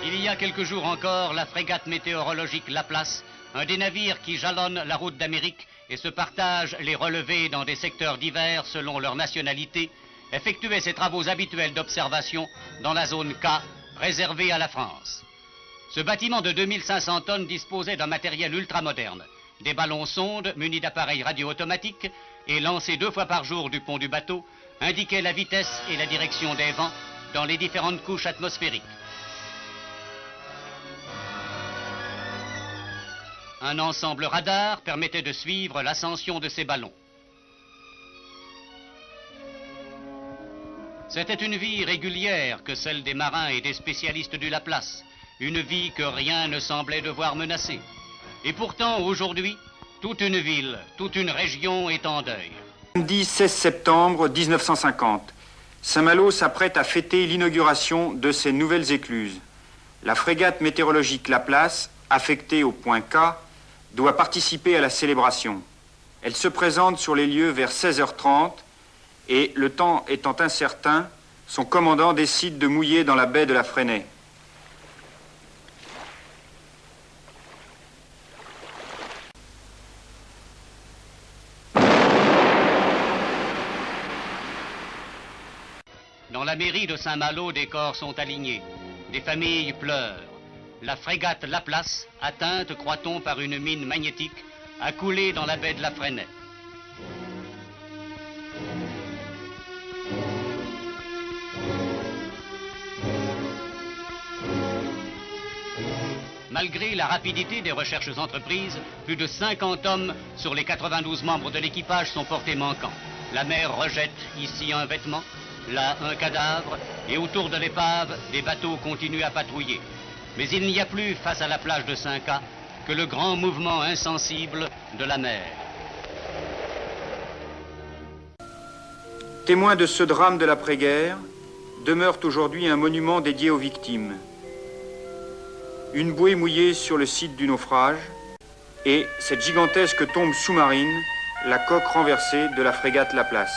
Il y a quelques jours encore, la frégate météorologique Laplace, un des navires qui jalonnent la route d'Amérique et se partagent les relevés dans des secteurs divers selon leur nationalité, effectuait ses travaux habituels d'observation dans la zone K, réservée à la France. Ce bâtiment de 2500 tonnes disposait d'un matériel ultramoderne, des ballons sondes munis d'appareils radio-automatiques et lancés 2 fois par jour du pont du bateau, indiquaient la vitesse et la direction des vents dans les différentes couches atmosphériques. Un ensemble radar permettait de suivre l'ascension de ces ballons. C'était une vie régulière que celle des marins et des spécialistes du Laplace, une vie que rien ne semblait devoir menacer. Et pourtant, aujourd'hui, toute une ville, toute une région est en deuil. Samedi 16 septembre 1950, Saint-Malo s'apprête à fêter l'inauguration de ses nouvelles écluses. La frégate météorologique Laplace, affectée au point K, doit participer à la célébration. Elle se présente sur les lieux vers 16h30 et, le temps étant incertain, son commandant décide de mouiller dans la baie de la Fresnay. Dans la mairie de Saint-Malo, des corps sont alignés. Des familles pleurent. La frégate Laplace, atteinte, croit-on, par une mine magnétique, a coulé dans la baie de la Fresnay. Malgré la rapidité des recherches entreprises, plus de 50 hommes sur les 92 membres de l'équipage sont portés manquants. La mer rejette ici un vêtement, là un cadavre, et autour de l'épave, des bateaux continuent à patrouiller. Mais il n'y a plus, face à la plage de Saint-Cas, que le grand mouvement insensible de la mer. Témoin de ce drame de l'après-guerre, demeure aujourd'hui un monument dédié aux victimes. Une bouée mouillée sur le site du naufrage et cette gigantesque tombe sous-marine, la coque renversée de la frégate Laplace.